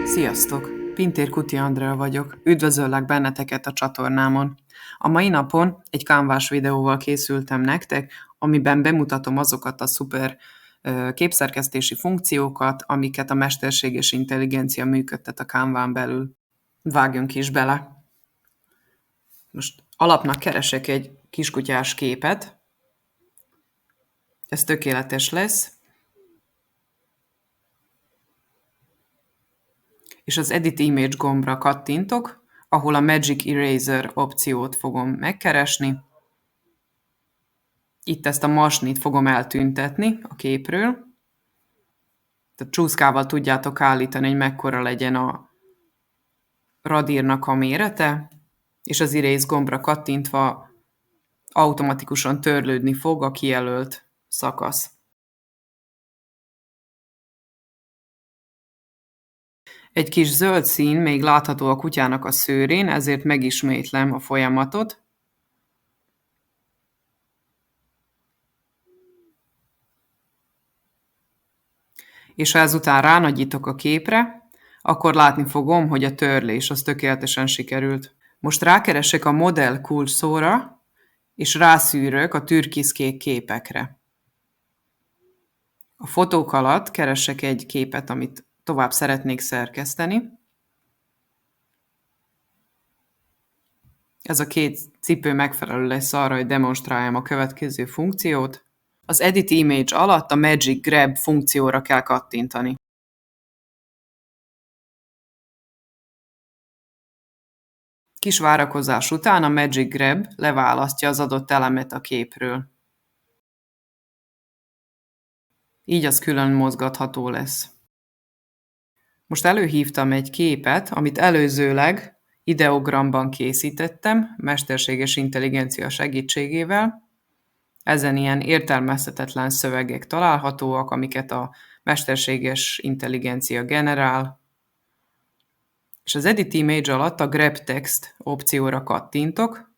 Sziasztok! Pintér Kuti Andrea vagyok. Üdvözöllek benneteket a csatornámon. A mai napon egy Canvas videóval készültem nektek, amiben bemutatom azokat a szuper képszerkesztési funkciókat, amiket a mesterséges intelligencia működtet a Canván belül. Vágjunk is bele! Most alapnak keresek egy kiskutyás képet. Ez tökéletes lesz. És az Edit Image gombra kattintok, ahol a Magic Eraser opciót fogom megkeresni. Itt ezt a masnit fogom eltüntetni a képről. Tehát csúszkával tudjátok állítani, hogy mekkora legyen a radírnak a mérete, és az Erase gombra kattintva automatikusan törlődni fog a kijelölt szakasz. Egy kis zöld szín még látható a kutyának a szőrén, ezért megismétlem a folyamatot. És ha ezután ránagyítok a képre, akkor látni fogom, hogy a törlés az tökéletesen sikerült. Most rákeresek a modell kulcs szóra, és rászűrök a türkiszkék képekre. A fotók alatt keresek egy képet, amit tovább szeretnék szerkeszteni. Ez a két cipő megfelelő lesz arra, hogy demonstráljam a következő funkciót. Az Edit Image alatt a Magic Grab funkcióra kell kattintani. Kis várakozás után a Magic Grab leválasztja az adott elemet a képről. Így az külön mozgatható lesz. Most előhívtam egy képet, amit előzőleg ideogramban készítettem, mesterséges intelligencia segítségével. Ezen ilyen értelmezhetetlen szövegek találhatóak, amiket a mesterséges intelligencia generál. És az Edit Image alatt a Grab Text opcióra kattintok.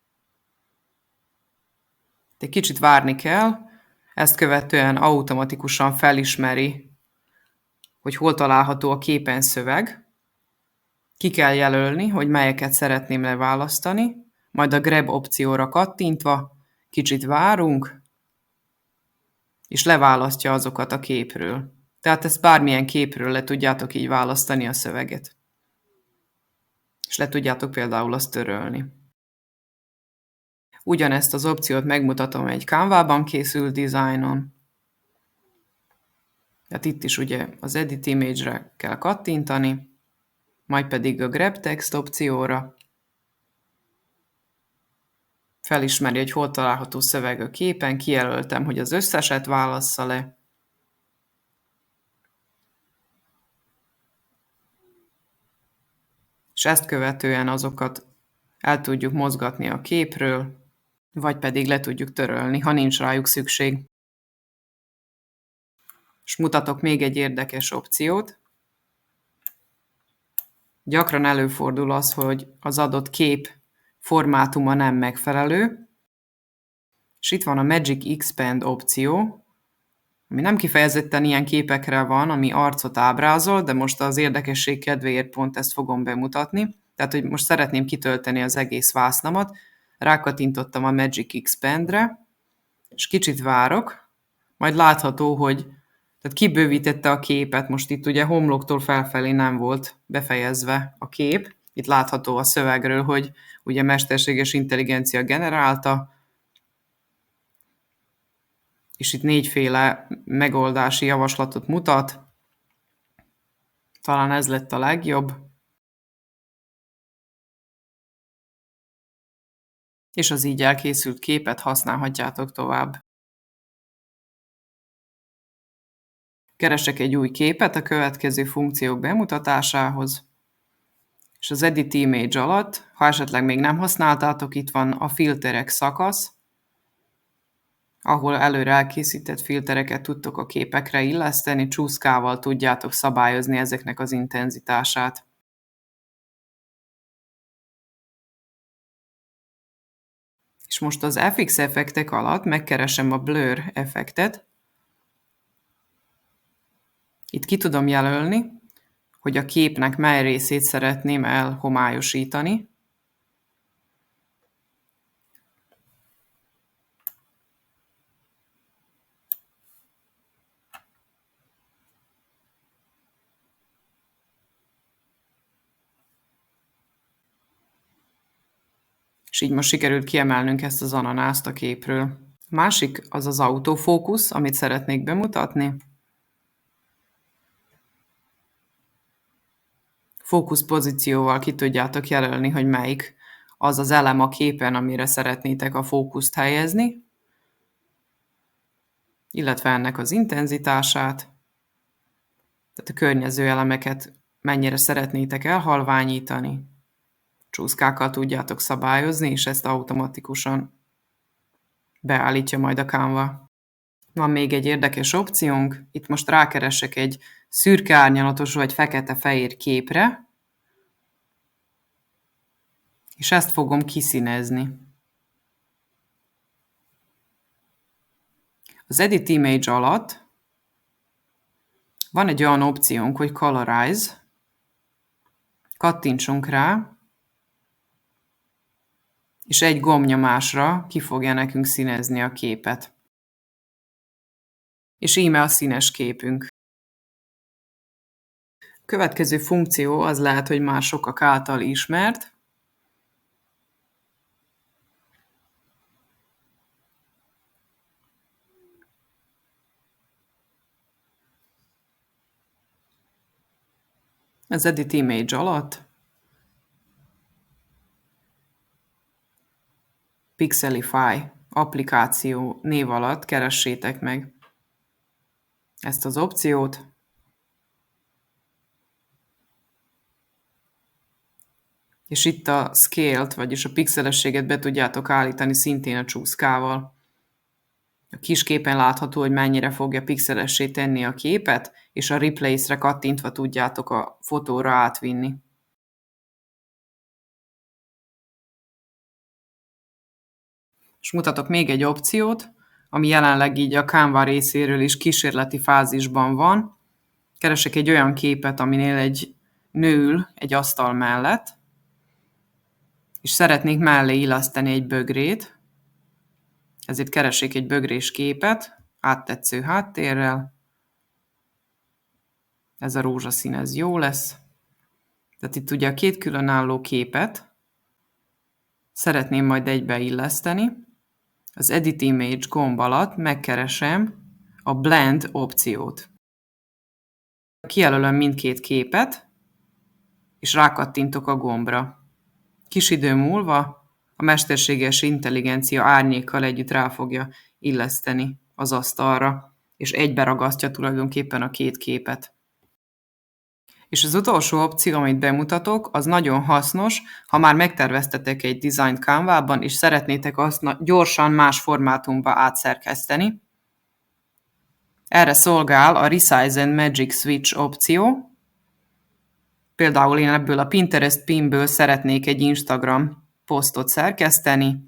Egy kicsit várni kell, ezt követően automatikusan felismeri, hogy hol található a képen szöveg. Ki kell jelölni, hogy melyeket szeretném leválasztani, majd a Grab opcióra kattintva kicsit várunk, és leválasztja azokat a képről. Tehát ezt bármilyen képről le tudjátok így választani a szöveget. És le tudjátok például azt törölni. Ugyanezt az opciót megmutatom egy Canva-ban készült dizájnon. Tehát itt is ugye az Edit Image-re kell kattintani, majd pedig a Grab Text opcióra. Felismeri, hogy hol található szöveg a képen, kijelöltem, hogy az összeset válassza le. És ezt követően azokat el tudjuk mozgatni a képről, vagy pedig le tudjuk törölni, ha nincs rájuk szükség. És mutatok még egy érdekes opciót. Gyakran előfordul az, hogy az adott kép formátuma nem megfelelő, és itt van a Magic Expand opció, ami nem kifejezetten ilyen képekre van, ami arcot ábrázol, de most az érdekesség kedvéért pont ezt fogom bemutatni. Tehát, hogy most szeretném kitölteni az egész vásznamat, rákattintottam a Magic Expandre, és kicsit várok, majd látható, hogy tehát kibővítette a képet, most itt ugye homloktól felfelé nem volt befejezve a kép. Itt látható a szövegről, hogy ugye mesterséges intelligencia generálta, és itt 4 megoldási javaslatot mutat. Talán ez lett a legjobb. És az így elkészült képet használhatjátok tovább. Keresek egy új képet a következő funkciók bemutatásához, és az Edit Image alatt, ha esetleg még nem használtátok, itt van a filterek szakasz, ahol előre elkészített filtereket tudtok a képekre illeszteni, csúszkával tudjátok szabályozni ezeknek az intenzitását. És most az FX effektek alatt megkeresem a Blur effektet, Itt ki tudom jelölni, hogy a képnek mely részét szeretném elhomályosítani. És így most sikerült kiemelnünk ezt az ananászt a képről. A másik az az autofókusz, amit szeretnék bemutatni. Fókuszpozícióval ki tudjátok jelölni, hogy melyik az az elem a képen, amire szeretnétek a fókuszt helyezni, illetve ennek az intenzitását, tehát a környező elemeket mennyire szeretnétek elhalványítani. Csúszkákkal tudjátok szabályozni, és ezt automatikusan beállítja majd a Canva. Van még egy érdekes opciónk, itt most rákeresek egy szürke árnyalatos vagy fekete-fehér képre, és ezt fogom kiszínezni. Az Edit Image alatt van egy olyan opciónk, hogy Colorize, kattintsunk rá, és egy gombnyomásra ki fogja nekünk színezni a képet. És íme a színes képünk. A következő funkció az lehet, hogy már sokak által ismert. Az Edit Image alatt Pixelify applikáció név alatt keressétek meg ezt az opciót, és itt a scale-t, vagyis a pixelességet be tudjátok állítani szintén a csúszkával. A kis képen látható, hogy mennyire fogja pixelessé tenni a képet, és a Replace-re kattintva tudjátok a fotóra átvinni. És mutatok még egy opciót, ami jelenleg így a Canva részéről is kísérleti fázisban van. Keresek egy olyan képet, aminél egy nő ül egy asztal mellett, és szeretnék mellé illeszteni egy bögrét, ezért keresek egy bögrés képet, áttetsző háttérrel. Ez a rózsaszín, ez jó lesz. Tehát itt ugye a két különálló képet szeretném majd egybe illeszteni. Az Edit Image gomb alatt megkeresem a Blend opciót. Kijelölöm mindkét képet, és rákattintok a gombra. Kis idő múlva a mesterséges intelligencia árnyékkal együtt rá fogja illeszteni az asztalra, és egybe ragasztja tulajdonképpen a két képet. És az utolsó opció, amit bemutatok, az nagyon hasznos, ha már megterveztetek egy dizájnt Canva-ban, és szeretnétek azt gyorsan más formátumba átszerkeszteni. Erre szolgál a Resize and Magic Switch opció. Például én ebből a Pinterest pinből szeretnék egy Instagram posztot szerkeszteni.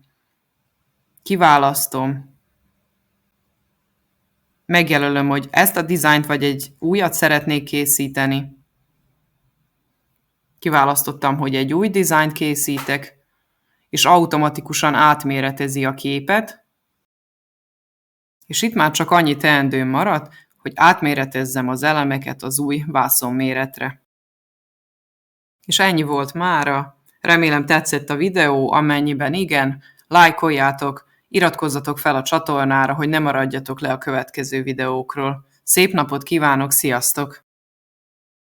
Kiválasztom. Megjelölöm, hogy ezt a dizájnt vagy egy újat szeretnék készíteni. Kiválasztottam, hogy egy új dizájnt készítek, és automatikusan átméretezi a képet. És itt már csak annyi teendőm maradt, hogy átméretezzem az elemeket az új vászonméretre. És ennyi volt mára. Remélem tetszett a videó, amennyiben igen, lájkoljátok, iratkozzatok fel a csatornára, hogy ne maradjatok le a következő videókról. Szép napot kívánok, sziasztok!